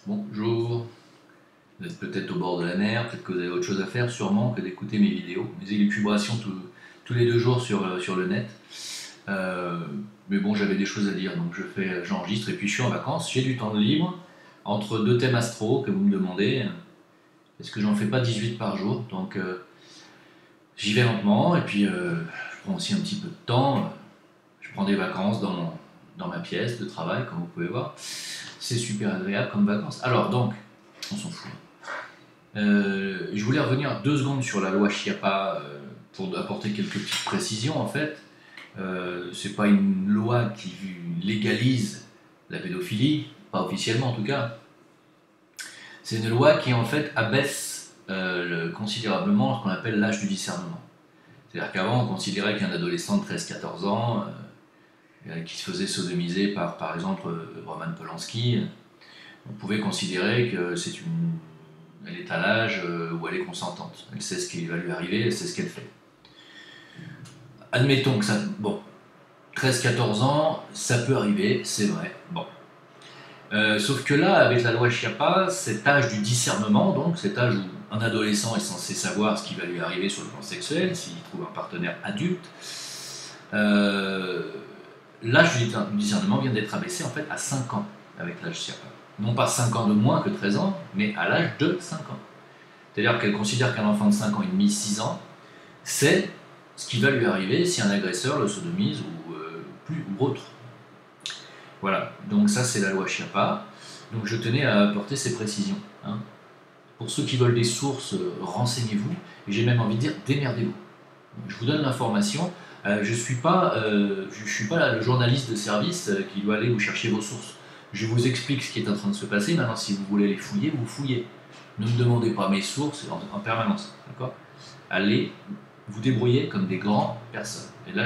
Bonjour, vous êtes peut-être au bord de la mer, peut-être que vous avez autre chose à faire, sûrement, que d'écouter mes vidéos, mes élucubrations tous les 2 jours sur le net. Euh, mais bon, j'avais des choses à dire, donc j'enregistre et puis je suis en vacances, j'ai du temps de libre, entre 2 thèmes astro que vous me demandez, est-ce que j'en fais pas 18 par jour, donc j'y vais lentement et puis je prends aussi un petit peu de temps, je prends des vacances dans ma pièce de travail, comme vous pouvez voir. C'est super agréable comme vacances. Alors donc, on s'en fout. Je voulais revenir 2 secondes sur la loi Chiappa pour apporter quelques petites précisions en fait. C'est pas une loi qui légalise la pédophilie, pas officiellement en tout cas. C'est une loi qui en fait abaisse considérablement ce qu'on appelle l'âge du discernement. C'est-à-dire qu'avant on considérait qu'un adolescent de 13-14 ans qui se faisait sodomiser par exemple Roman Polanski, on pouvait considérer que elle est à l'âge où elle est consentante. Elle sait ce qui va lui arriver, elle sait ce qu'elle fait. Admettons que ça... Bon, 13-14 ans, ça peut arriver, c'est vrai. Bon. Sauf que là, avec la loi Chiappa, cet âge du discernement, donc cet âge où un adolescent est censé savoir ce qui va lui arriver sur le plan sexuel, s'il trouve un partenaire adulte, l'âge du discernement vient d'être abaissé en fait à 5 ans avec l'âge Chiappa. Non pas 5 ans de moins que 13 ans, mais à l'âge de 5 ans. C'est-à-dire qu'elle considère qu'un enfant de 5 ans et demi, 6 ans, c'est ce qui va lui arriver si un agresseur le sodomise ou autre. Voilà, donc ça c'est la loi Chiappa. Donc je tenais à apporter ces précisions. Hein. Pour ceux qui veulent des sources, renseignez-vous, et j'ai même envie de dire, démerdez-vous. Je vous donne l'information, je ne suis pas le journaliste de service qui doit aller vous chercher vos sources. Je vous explique ce qui est en train de se passer, maintenant si vous voulez les fouiller, vous fouillez. Ne me demandez pas mes sources en permanence, d'accord? Allez vous débrouiller comme des grandes personnes. Et là,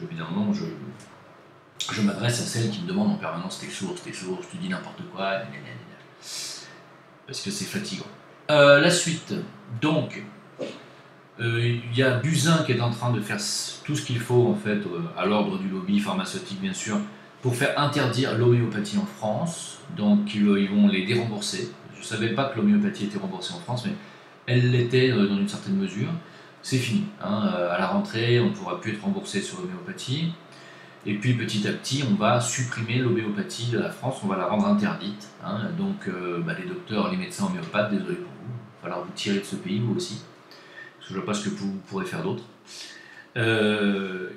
évidemment, je m'adresse à celles qui me demandent en permanence tes sources, tu dis n'importe quoi, parce que c'est fatigant. La suite, donc, il y a Buzyn qui est en train de faire tout ce qu'il faut, en fait, à l'ordre du lobby pharmaceutique, bien sûr, pour faire interdire l'homéopathie en France, donc ils vont les dérembourser. Je ne savais pas que l'homéopathie était remboursée en France, mais elle l'était dans une certaine mesure. C'est fini. Hein. À la rentrée, on ne pourra plus être remboursé sur l'homéopathie. Et puis petit à petit, on va supprimer l'homéopathie de la France, on va la rendre interdite. Hein. Donc les docteurs, les médecins homéopathes, désolé pour vous, il va falloir vous tirer de ce pays, vous aussi. Parce que je ne vois pas ce que vous pourrez faire d'autre.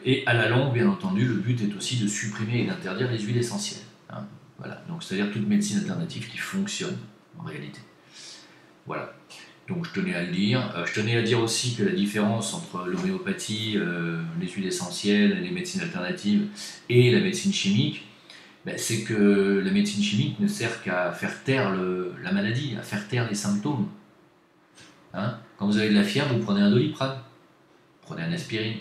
Et à la longue, bien entendu, le but est aussi de supprimer et d'interdire les huiles essentielles. Hein. Voilà. Donc c'est-à-dire toute médecine alternative qui fonctionne en réalité. Voilà. Donc je tenais à le dire. Je tenais à dire aussi que la différence entre l'homéopathie, les huiles essentielles, les médecines alternatives et la médecine chimique, c'est que la médecine chimique ne sert qu'à faire taire la maladie, à faire taire les symptômes. Hein. Quand vous avez de la fièvre, vous prenez un Doliprane, prenez un aspirine.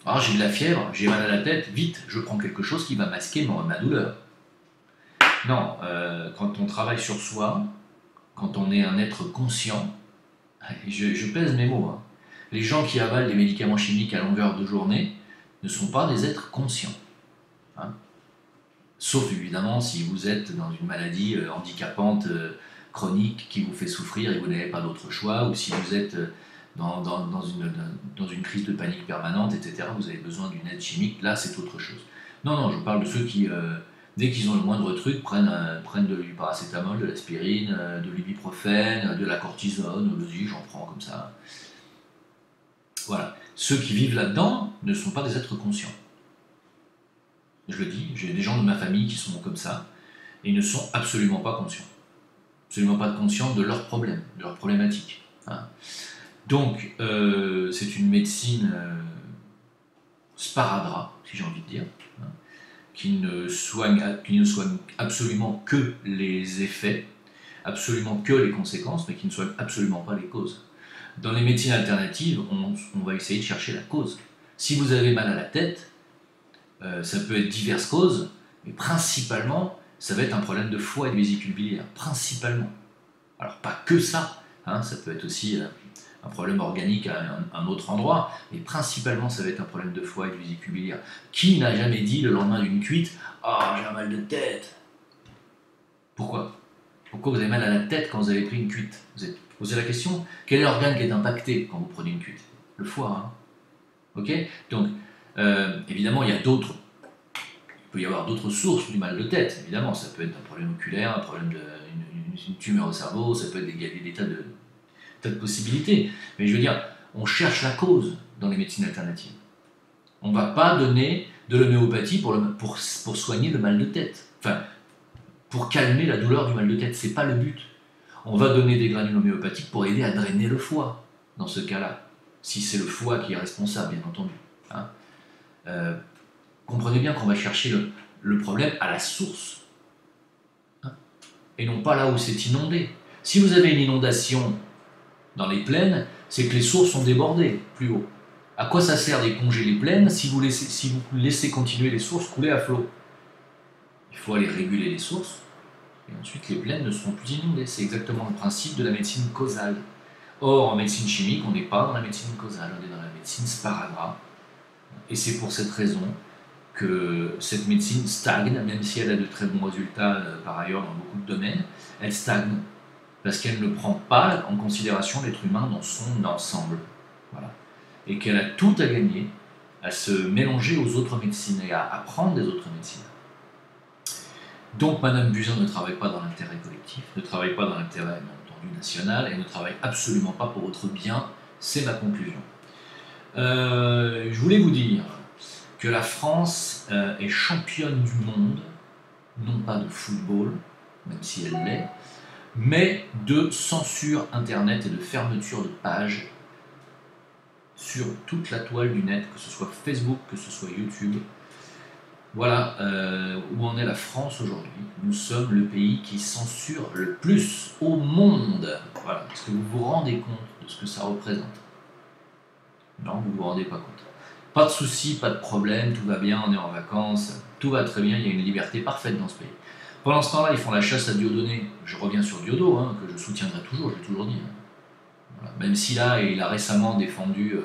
Alors j'ai de la fièvre, j'ai mal à la tête, vite, je prends quelque chose qui va masquer ma douleur. Non, quand on travaille sur soi, quand on est un être conscient, je pèse mes mots, hein. Les gens qui avalent des médicaments chimiques à longueur de journée ne sont pas des êtres conscients. Hein. Sauf évidemment si vous êtes dans une maladie handicapante, chronique, qui vous fait souffrir et vous n'avez pas d'autre choix, ou si vous êtes dans une crise de panique permanente, etc., vous avez besoin d'une aide chimique, là c'est autre chose. Non, je parle de ceux qui... dès qu'ils ont le moindre truc, prennent du paracétamol, de l'aspirine, de l'ibuprofène, de la cortisone, vas-y, j'en prends comme ça. Voilà. Ceux qui vivent là-dedans ne sont pas des êtres conscients. Je le dis, j'ai des gens de ma famille qui sont comme ça, et ils ne sont absolument pas conscients. Absolument pas conscients de leurs problèmes, de leurs problématiques. Hein. Donc, c'est une médecine sparadrap, si j'ai envie de dire. Hein. Qui ne soigne absolument que les effets, absolument que les conséquences, mais qui ne soigne absolument pas les causes. Dans les médecines alternatives, on va essayer de chercher la cause. Si vous avez mal à la tête, ça peut être diverses causes, mais principalement, ça va être un problème de foie et de vésicule biliaire. Principalement. Alors, pas que ça, hein, ça peut être aussi un problème organique à un autre endroit, mais principalement ça va être un problème de foie et de vésicule biliaire. Qui n'a jamais dit le lendemain d'une cuite « Ah, j'ai un mal de tête ?» Pourquoi vous avez mal à la tête quand vous avez pris une cuite? Vous êtes posé la question? Quel est l'organe qui est impacté quand vous prenez une cuite? Le foie. Hein. Ok. Donc, évidemment, il peut y avoir d'autres sources du mal de tête. Évidemment, ça peut être un problème oculaire, un problème une tumeur au cerveau, ça peut être des tas de possibilités. Mais je veux dire, on cherche la cause dans les médecines alternatives. On ne va pas donner de l'homéopathie pour soigner le mal de tête. Enfin, pour calmer la douleur du mal de tête. C'est pas le but. On va donner des granules homéopathiques pour aider à drainer le foie, dans ce cas-là. Si c'est le foie qui est responsable, bien entendu. Hein. Comprenez bien qu'on va chercher le problème à la source. Hein, et non pas là où c'est inondé. Si vous avez une inondation dans les plaines, c'est que les sources sont débordées plus haut. À quoi ça sert d'éponger les plaines si vous laissez continuer les sources couler à flot? Il faut aller réguler les sources, et ensuite les plaines ne seront plus inondées. C'est exactement le principe de la médecine causale. Or, en médecine chimique, on n'est pas dans la médecine causale, on est dans la médecine sparadrap. Et c'est pour cette raison que cette médecine stagne, même si elle a de très bons résultats par ailleurs dans beaucoup de domaines, elle stagne, parce qu'elle ne prend pas en considération l'être humain dans son ensemble. Voilà. Et qu'elle a tout à gagner à se mélanger aux autres médecines et à apprendre des autres médecines. Donc Madame Buzyn ne travaille pas dans l'intérêt collectif, ne travaille pas dans l'intérêt, bien entendu, national, et ne travaille absolument pas pour votre bien, c'est ma conclusion. Je voulais vous dire que la France est championne du monde, non pas de football, même si elle l'est, mais de censure internet et de fermeture de pages sur toute la toile du net, que ce soit Facebook, que ce soit YouTube. Voilà où en est la France aujourd'hui. Nous sommes le pays qui censure le plus au monde. Voilà. Est-ce que vous vous rendez compte de ce que ça représente? Non, vous ne vous rendez pas compte. Pas de soucis, pas de problème, tout va bien, on est en vacances, tout va très bien, il y a une liberté parfaite dans ce pays. Pendant ce temps-là, ils font la chasse à Dieudonné. Je reviens sur Diodo, hein, que je soutiendrai toujours, je l'ai toujours dit. Voilà. Même si là, il a récemment défendu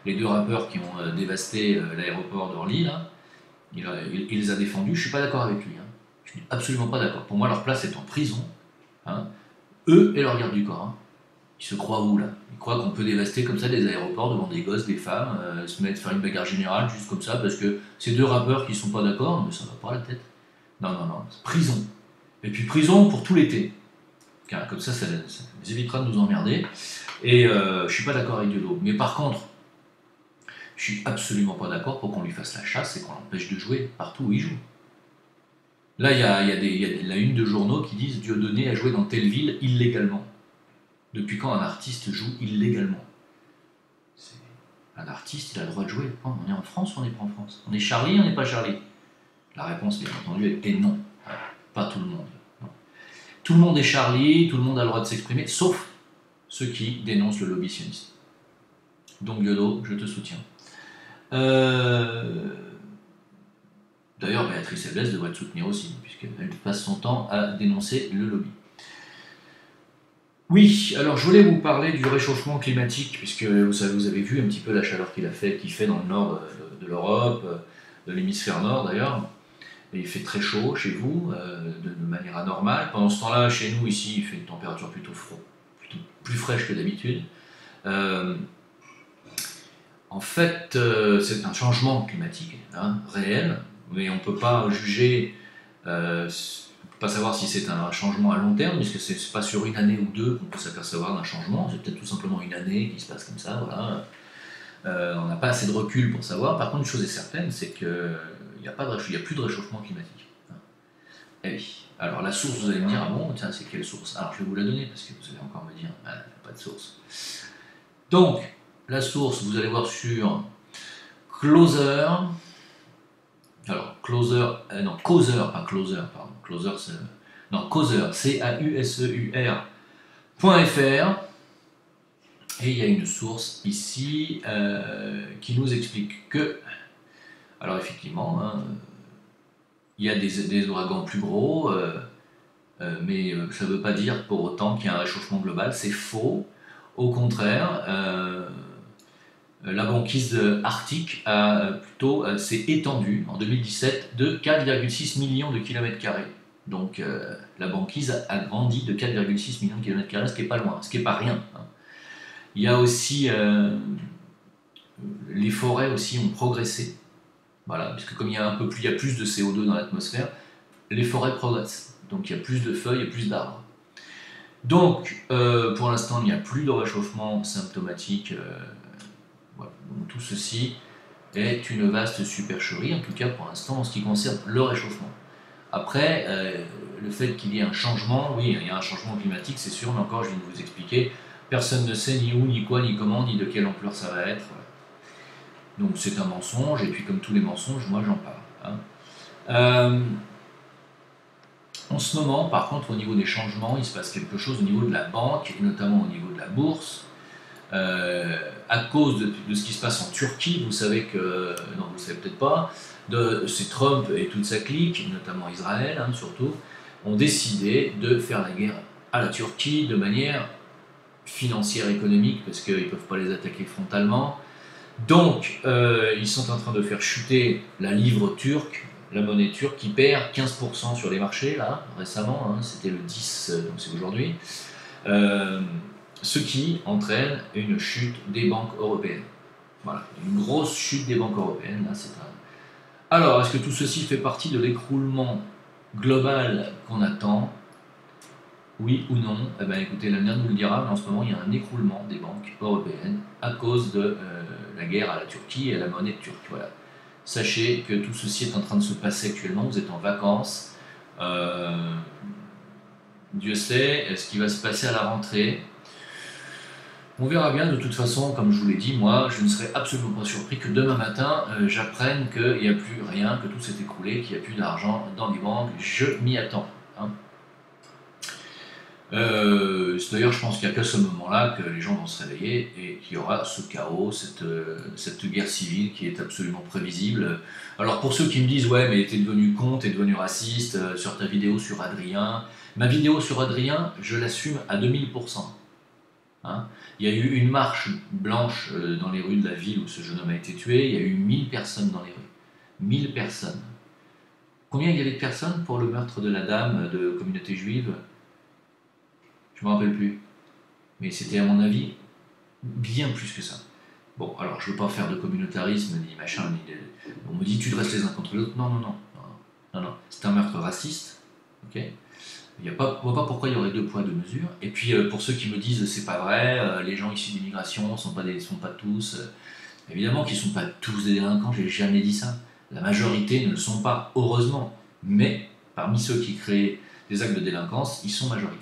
les deux rappeurs qui ont dévasté l'aéroport d'Orly, là. Il les a défendus, je ne suis pas d'accord avec lui. Hein. Je ne suis absolument pas d'accord. Pour moi, leur place est en prison. Hein. Eux et leur garde du corps. Hein. Ils se croient où, là? Ils croient qu'on peut dévaster comme ça des aéroports devant des gosses, des femmes, se mettre faire une bagarre générale juste comme ça, parce que ces deux rappeurs qui ne sont pas d'accord, mais ça ne va pas à la tête. Non, c'est prison. Et puis prison pour tout l'été. Car comme ça les évitera de nous emmerder. Et je ne suis pas d'accord avec Diodo. Mais par contre, je suis absolument pas d'accord pour qu'on lui fasse la chasse et qu'on l'empêche de jouer partout où il joue. Là, il y a la une de journaux qui disent Dieudonné a joué dans telle ville illégalement. Depuis quand un artiste joue illégalement? Un artiste, il a le droit de jouer. On est en France ou on n'est pas en France? On est Charlie ou on n'est pas Charlie? La réponse, bien entendu, est non. Pas tout le monde. Non. Tout le monde est Charlie, tout le monde a le droit de s'exprimer, sauf ceux qui dénoncent le lobby sioniste. Donc Diodo, je te soutiens. D'ailleurs, Béatrice Eblès devrait te soutenir aussi, puisqu'elle passe son temps à dénoncer le lobby. Oui, alors je voulais vous parler du réchauffement climatique, puisque vous avez vu un petit peu la chaleur qu'il fait dans le nord de l'Europe, de l'hémisphère nord d'ailleurs. Et il fait très chaud chez vous, de manière anormale. Pendant ce temps-là, chez nous, ici, il fait une température plutôt plus fraîche que d'habitude. En fait, c'est un changement climatique réel, mais on ne peut pas juger, on ne peut pas savoir si c'est un changement à long terme, puisque ce n'est pas sur une année ou deux qu'on peut s'apercevoir d'un changement, c'est peut-être tout simplement une année qui se passe comme ça, voilà. On n'a pas assez de recul pour savoir. Par contre, une chose est certaine, c'est qu'il n'y a plus de réchauffement climatique. Eh oui. Alors la source, vous allez me dire, ah bon, tiens, c'est quelle source? Alors je vais vous la donner, parce que vous allez encore me dire, ah, il n'y a pas de source. Donc, la source, vous allez voir sur Closer. Alors, Causeur, pas Closer, pardon. Closer, c'est... Non, Causeur, CAUSEUR.fr. Et il y a une source ici qui nous explique que, alors effectivement, il y a des ouragans plus gros, mais ça ne veut pas dire pour autant qu'il y a un réchauffement global, c'est faux. Au contraire, la banquise arctique s'est étendue en 2017 de 4,6 millions de kilomètres carrés. Donc la banquise a grandi de 4,6 millions de km², ce qui n'est pas loin, ce qui n'est pas rien. Hein. Il y a aussi les forêts aussi ont progressé, voilà, puisque comme il y a il y a plus de CO2 dans l'atmosphère, les forêts progressent. Donc il y a plus de feuilles et plus d'arbres. Donc pour l'instant il n'y a plus de réchauffement symptomatique. Voilà. Donc tout ceci est une vaste supercherie, en tout cas pour l'instant en ce qui concerne le réchauffement. Après, le fait qu'il y ait un changement, oui, il y a un changement climatique, c'est sûr, mais encore, je viens de vous expliquer, personne ne sait ni où, ni quoi, ni comment, ni de quelle ampleur ça va être. Voilà. Donc c'est un mensonge, et puis comme tous les mensonges, moi j'en parle. Hein. En ce moment, par contre, au niveau des changements, il se passe quelque chose au niveau de la banque, et notamment au niveau de la bourse. À cause de ce qui se passe en Turquie, vous savez que, non vous ne savez peut-être pas, c'est Trump et toute sa clique, notamment Israël hein, surtout, ont décidé de faire la guerre à la Turquie de manière financière, économique, parce qu'ils ne peuvent pas les attaquer frontalement. Donc, ils sont en train de faire chuter la livre turque, la monnaie turque, qui perd 15% sur les marchés, là, récemment, hein, c'était le 10, donc c'est aujourd'hui. Ce qui entraîne une chute des banques européennes. Voilà, une grosse chute des banques européennes. Là, Alors, est-ce que tout ceci fait partie de l'écroulement global qu'on attend? Oui ou non? Eh bien, écoutez, l'avenir nous le dira, mais en ce moment, il y a un écroulement des banques européennes à cause de la guerre à la Turquie et à la monnaie turque. Voilà. Sachez que tout ceci est en train de se passer actuellement, vous êtes en vacances. Dieu sait ce qui va se passer à la rentrée. On verra bien, de toute façon, comme je vous l'ai dit, moi, je ne serais absolument pas surpris que demain matin, j'apprenne qu'il n'y a plus rien, que tout s'est écroulé, qu'il n'y a plus d'argent dans les banques. Je m'y attends. Hein. D'ailleurs, je pense qu'il n'y a qu'à ce moment-là que les gens vont se réveiller et qu'il y aura ce chaos, cette guerre civile qui est absolument prévisible. Alors, pour ceux qui me disent « Ouais, mais t'es devenu con, t'es devenu raciste sur ta vidéo sur Adrien », ma vidéo sur Adrien, je l'assume à 2000%. Hein. Il y a eu une marche blanche dans les rues de la ville où ce jeune homme a été tué, il y a eu 1000 personnes dans les rues. 1000 personnes. Combien il y avait de personnes pour le meurtre de la dame de communauté juive? Je ne me rappelle plus. Mais c'était à mon avis bien plus que ça. Bon, alors je ne veux pas faire de communautarisme, ni machin, ni on me dit tu dresses les uns contre les autres. Non, non, non. Non, non. C'est un meurtre raciste. Ok. Je ne vois pas pourquoi il y aurait deux poids, deux mesures. Et puis pour ceux qui me disent c'est pas vrai, les gens issus d'immigration ne sont pas tous. Évidemment qu'ils ne sont pas tous des délinquants, j'ai jamais dit ça. La majorité ne le sont pas, heureusement. Mais parmi ceux qui créent des actes de délinquance, ils sont majoritaires.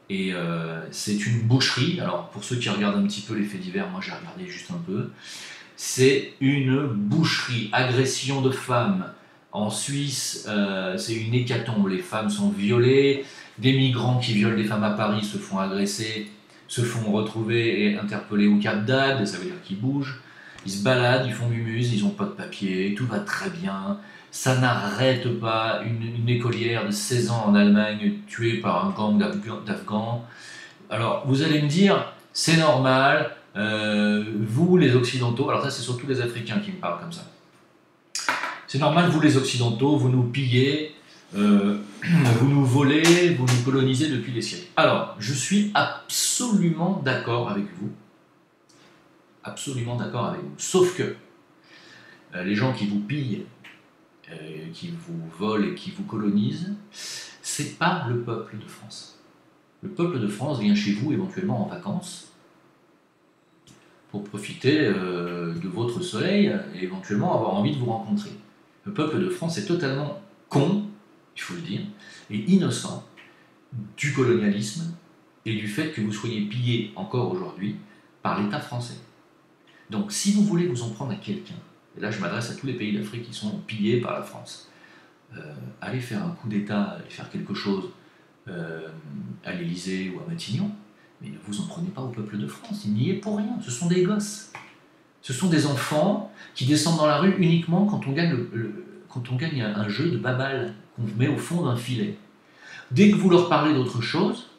Et c'est une boucherie. Alors pour ceux qui regardent un petit peu les faits divers, moi j'ai regardé juste un peu. C'est une boucherie, agression de femmes. En Suisse, c'est une hécatombe, les femmes sont violées, des migrants qui violent des femmes à Paris se font agresser, se font retrouver et interpeller au Cap d'Agde, ça veut dire qu'ils bougent, ils se baladent, ils font mumuse, ils n'ont pas de papier, tout va très bien, ça n'arrête pas, une écolière de 16 ans en Allemagne tuée par un gang d'Afghans. Alors vous allez me dire, c'est normal, vous les Occidentaux, alors ça c'est surtout les Africains qui me parlent comme ça. C'est normal, vous les Occidentaux, vous nous pillez, vous nous volez, vous nous colonisez depuis des siècles. Alors, je suis absolument d'accord avec vous. Absolument d'accord avec vous. Sauf que les gens qui vous pillent, qui vous volent et qui vous colonisent, c'est pas le peuple de France. Le peuple de France vient chez vous éventuellement en vacances pour profiter de votre soleil et éventuellement avoir envie de vous rencontrer. Le peuple de France est totalement con, il faut le dire, et innocent du colonialisme et du fait que vous soyez pillés encore aujourd'hui par l'État français. Donc si vous voulez vous en prendre à quelqu'un, et là je m'adresse à tous les pays d'Afrique qui sont pillés par la France, allez faire un coup d'État, allez faire quelque chose à l'Élysée ou à Matignon, mais ne vous en prenez pas au peuple de France, il n'y est pour rien, ce sont des gosses. Ce sont des enfants qui descendent dans la rue uniquement quand on gagne un jeu de baballe qu'on met au fond d'un filet. Dès que vous leur parlez d'autre chose,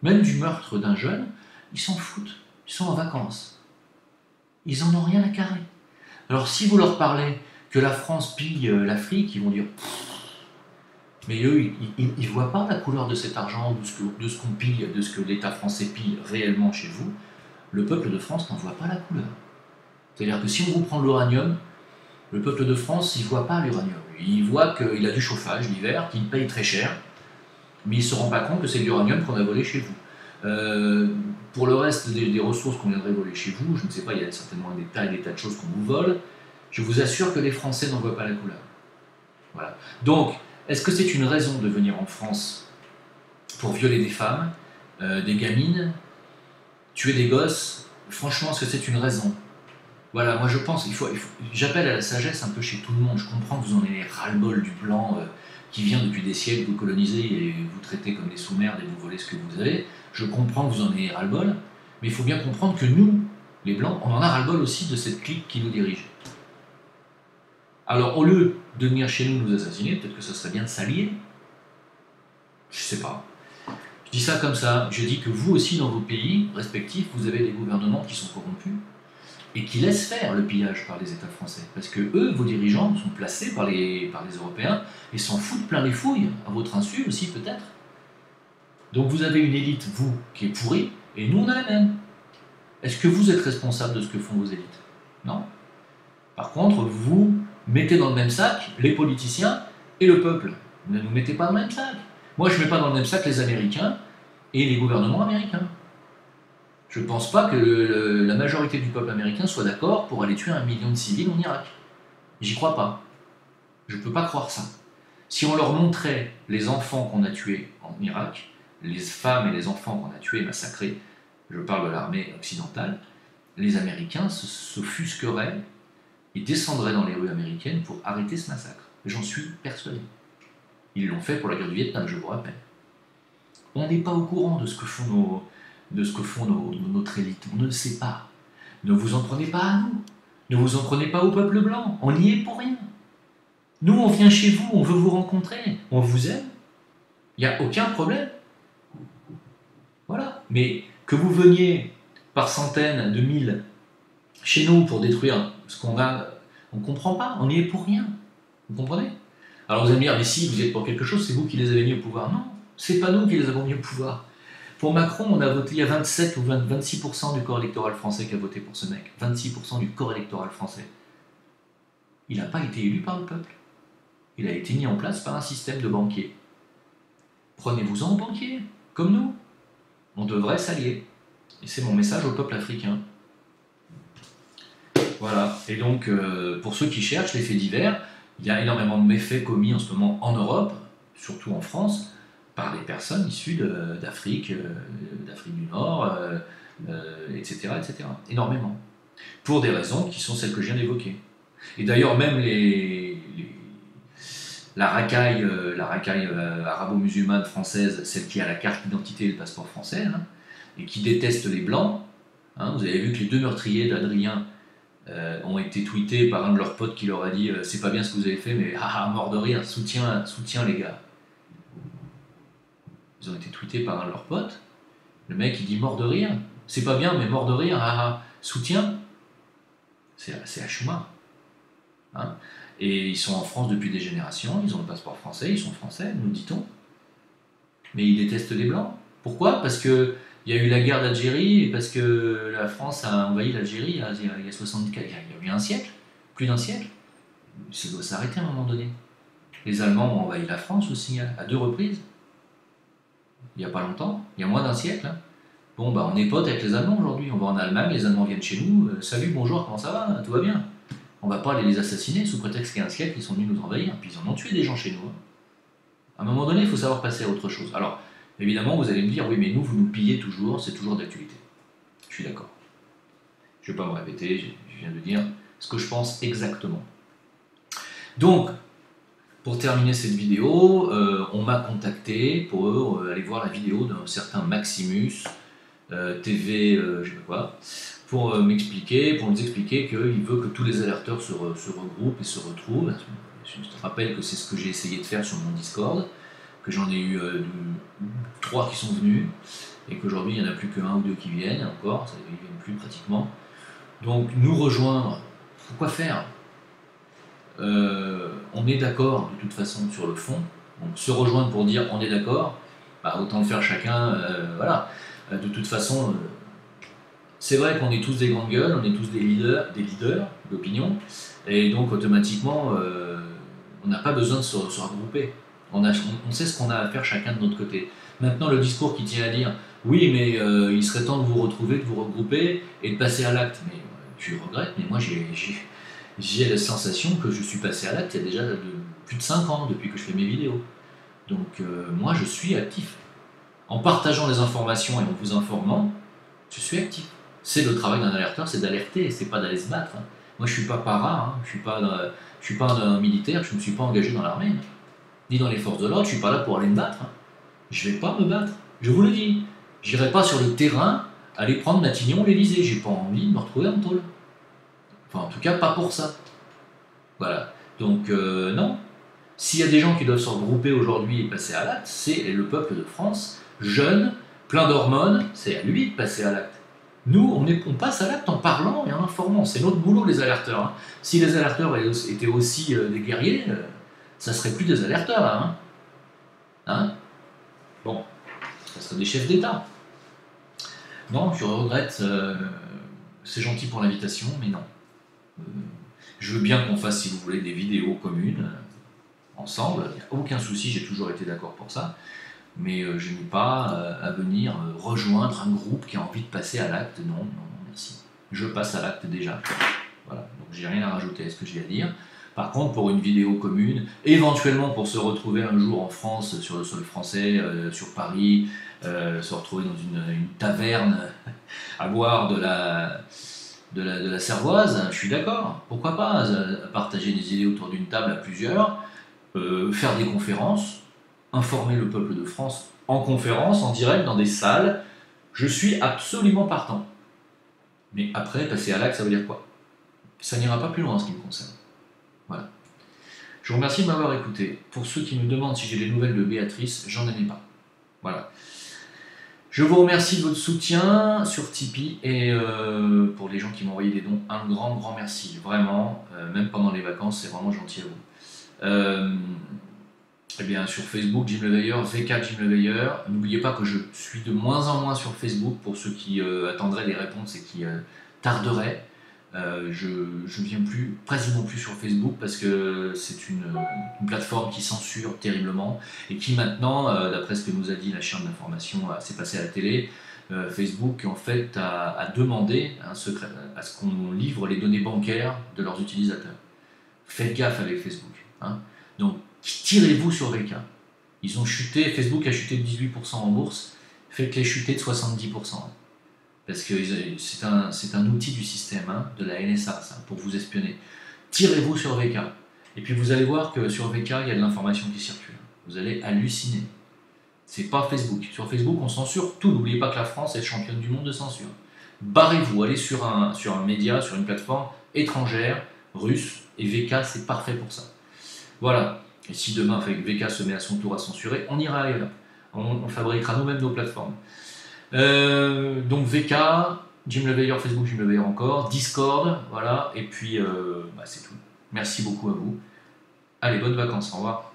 même du meurtre d'un jeune, ils s'en foutent, ils sont en vacances. Ils en ont rien à carrer. Alors si vous leur parlez que la France pille l'Afrique, ils vont dire Mais eux, ils ne voient pas la couleur de cet argent, de ce qu'on pille, de ce que l'État français pille réellement chez vous. Le peuple de France n'en voit pas la couleur. C'est-à-dire que si on vous prend l'uranium, le peuple de France, il ne voit pas l'uranium. Il voit qu'il a du chauffage l'hiver, qu'il paye très cher, mais il ne se rend pas compte que c'est de l'uranium qu'on a volé chez vous. Pour le reste des ressources qu'on viendrait voler chez vous, je ne sais pas, il y a certainement des tas et des tas de choses qu'on vous vole, je vous assure que les Français n'en voient pas la couleur. Voilà. Donc, est-ce que c'est une raison de venir en France pour violer des femmes, des gamines, tuer des gosses? Franchement, est-ce que c'est une raison? Voilà, moi je pense, j'appelle à la sagesse un peu chez tout le monde. Je comprends que vous en ayez ras-le-bol du blanc qui vient depuis des siècles, vous colonisez et vous traitez comme des sous-merdes et vous volez ce que vous avez. Je comprends que vous en ayez ras-le-bol, mais il faut bien comprendre que nous, les blancs, on en a ras-le-bol aussi de cette clique qui nous dirige. Alors au lieu de venir chez nous assassiner, peut-être que ce serait bien de s'allier. Je sais pas. Je dis ça comme ça, je dis que vous aussi dans vos pays respectifs, vous avez des gouvernements qui sont corrompus et qui laissent faire le pillage par les États français. Parce que eux, vos dirigeants, sont placés par les Européens et s'en foutent plein les fouilles, à votre insu aussi peut-être. Donc vous avez une élite, vous, qui est pourrie, et nous on a la même. Est-ce que vous êtes responsable de ce que font vos élites? Non. Par contre, vous mettez dans le même sac les politiciens et le peuple. Ne nous mettez pas dans le même sac. Moi je ne mets pas dans le même sac les Américains et les gouvernements américains. Je ne pense pas que la majorité du peuple américain soit d'accord pour aller tuer 1 million de civils en Irak. J'y crois pas. Je ne peux pas croire ça. Si on leur montrait les enfants qu'on a tués en Irak, les femmes et les enfants qu'on a tués et massacrés, je parle de l'armée occidentale, les Américains s'offusqueraient et descendraient dans les rues américaines pour arrêter ce massacre. J'en suis persuadé. Ils l'ont fait pour la guerre du Vietnam, je vous rappelle. On n'est pas au courant de ce que font notre élite. On ne le sait pas. Ne vous en prenez pas à nous. Ne vous en prenez pas au peuple blanc. On n'y est pour rien. Nous, on vient chez vous, on veut vous rencontrer. On vous aime. Il n'y a aucun problème. Voilà. Mais que vous veniez par centaines de mille chez nous pour détruire ce qu'on a, on ne comprend pas. On n'y est pour rien. Vous comprenez? Alors vous allez me dire, mais si, vous êtes pour quelque chose, c'est vous qui les avez mis au pouvoir. Non, c'est pas nous qui les avons mis au pouvoir. Pour Macron, on a voté, il y a 27 ou 26% du corps électoral français qui a voté pour ce mec. 26% du corps électoral français. Il n'a pas été élu par le peuple. Il a été mis en place par un système de banquiers. Prenez-vous-en aux banquiers, comme nous. On devrait s'allier. Et c'est mon message au peuple africain. Voilà. Et donc, pour ceux qui cherchent les faits divers, il y a énormément de méfaits commis en ce moment en Europe, surtout en France, par des personnes issues d'Afrique, d'Afrique du Nord, etc., etc. Énormément. Pour des raisons qui sont celles que je viens d'évoquer. Et d'ailleurs, même la racaille arabo-musulmane française, celle qui a la carte d'identité et le passeport français, hein, et qui déteste les Blancs, hein, vous avez vu que les 2 meurtriers d'Adrien ont été tweetés par un de leurs potes qui leur a dit c'est pas bien ce que vous avez fait, mais haha, mort de rire, soutien les gars. Ils ont été tweetés par un de leurs potes. Le mec il dit mort de rire, c'est pas bien, mais mort de rire, haha, soutien. C'est à Chouma. Hein, et ils sont en France depuis des générations, ils ont le passeport français, ils sont français, nous dit-on. Mais ils détestent les Blancs. Pourquoi? Parce que il y a eu la guerre d'Algérie et parce que la France a envahi l'Algérie il y a 64, il y a eu un siècle, plus d'un siècle. Ça doit s'arrêter à un moment donné. Les Allemands ont envahi la France aussi, à 2 reprises. Il n'y a pas longtemps, il y a moins d'un siècle. Hein. Bon, bah on est potes avec les Allemands aujourd'hui, on va en Allemagne, les Allemands viennent chez nous, salut, bonjour, comment ça va? Tout va bien? On va pas aller les assassiner sous prétexte qu'il y a un siècle, ils sont venus nous envahir, puis ils en ont tué des gens chez nous. Hein. À un moment donné, il faut savoir passer à autre chose. Alors, évidemment, vous allez me dire, oui, mais nous, vous nous pillez toujours, c'est toujours d'actualité. Je suis d'accord. Je ne vais pas me répéter, je viens de dire ce que je pense exactement. Donc, pour terminer cette vidéo, on m'a contacté pour aller voir la vidéo d'un certain Maximus, TV, je sais pas quoi, pour nous expliquer qu'il veut que tous les alerteurs se regroupent et se retrouvent. Je te rappelle que c'est ce que j'ai essayé de faire sur mon Discord, que j'en ai eu 3 qui sont venus, et qu'aujourd'hui il n'y en a plus que 1 ou 2 qui viennent, encore, ils ne viennent plus pratiquement. Donc nous rejoindre, pourquoi faire? On est d'accord de toute façon sur le fond, Donc se rejoindre pour dire on est d'accord, bah, autant le faire chacun, voilà. De toute façon, c'est vrai qu'on est tous des grandes gueules, on est tous des leaders d'opinion, et donc automatiquement, on n'a pas besoin de se regrouper. On sait ce qu'on a à faire chacun de notre côté. Maintenant, le discours qui tient à dire oui, mais il serait temps de vous retrouver, de vous regrouper et de passer à l'acte. Mais tu regrettes, mais moi j'ai la sensation que je suis passé à l'acte il y a déjà plus de 5 ans depuis que je fais mes vidéos. Donc moi je suis actif. En partageant les informations et en vous informant, je suis actif. C'est le travail d'un alerteur, c'est d'alerter, c'est pas d'aller se battre. Hein. Moi je suis pas para, hein. Je suis pas un militaire, je ne me suis pas engagé dans l'armée, ni dans les forces de l'ordre, je suis pas là pour aller me battre. Hein. Je vais pas me battre, je vous le dis. J'irai pas sur le terrain aller prendre Matignon ou l'Elysée, j'ai pas envie de me retrouver en tôle. Enfin en tout cas pas pour ça. Voilà. Donc non. S'il y a des gens qui doivent se regrouper aujourd'hui et passer à l'acte, c'est le peuple de France, jeune, plein d'hormones, c'est à lui de passer à l'acte. Nous, on passe à l'acte en parlant et en informant. C'est notre boulot, les alerteurs. Hein. Si les alerteurs étaient aussi des guerriers, ça serait plus des alerteurs, là. Hein. Bon, ça serait des chefs d'État. Non, je regrette. C'est gentil pour l'invitation, mais non. Je veux bien qu'on fasse, si vous voulez, des vidéos communes, ensemble. Il n'y a aucun souci, j'ai toujours été d'accord pour ça. Mais je n'ai pas à venir rejoindre un groupe qui a envie de passer à l'acte. Non, non, merci. Je passe à l'acte déjà. Voilà, donc j'ai rien à rajouter à ce que j'ai à dire. Par contre, pour une vidéo commune, éventuellement pour se retrouver un jour en France, sur le sol français, sur Paris, se retrouver dans une taverne à boire de la cervoise, je suis d'accord. Pourquoi pas partager des idées autour d'une table à plusieurs, faire des conférences, informer le peuple de France en conférence, en direct, dans des salles. Je suis absolument partant. Mais après, passer à l'acte, ça veut dire quoi? Ça n'ira pas plus loin en ce qui me concerne. Voilà. Je vous remercie de m'avoir écouté. Pour ceux qui me demandent si j'ai des nouvelles de Béatrice, j'en ai pas. Voilà. Je vous remercie de votre soutien sur Tipeee et pour les gens qui m'ont envoyé des dons, un grand merci. Vraiment, même pendant les vacances, c'est vraiment gentil à vous. Eh bien, sur Facebook, Jim Leveilleur, VK Jim Leveilleur. N'oubliez pas que je suis de moins en moins sur Facebook pour ceux qui attendraient des réponses et qui tarderaient. Je ne viens quasiment plus sur Facebook parce que c'est une plateforme qui censure terriblement et qui maintenant, d'après ce que nous a dit la chaîne d'information, c'est passé à la télé. Facebook en fait a demandé à ce qu'on livre les données bancaires de leurs utilisateurs. Faites gaffe avec Facebook. Hein. Donc, tirez-vous sur VK. Ils ont chuté, Facebook a chuté de 18% en bourse, faites-les chuter de 70%. Parce que c'est un outil du système, hein, de la NSA, ça, pour vous espionner. Tirez-vous sur VK. Et puis vous allez voir que sur VK, il y a de l'information qui circule. Vous allez halluciner. C'est pas Facebook. Sur Facebook, on censure tout. N'oubliez pas que la France est championne du monde de censure. Barrez-vous, allez sur un média, sur une plateforme étrangère, russe, et VK, c'est parfait pour ça. Voilà. Et si demain VK se met à son tour à censurer, on ira ailleurs. On fabriquera nous-mêmes nos plateformes. Donc VK, Jim Leveilleur, Facebook, Jim Leveilleur encore, Discord, voilà, et puis c'est tout. Merci beaucoup à vous. Allez, bonnes vacances, au revoir.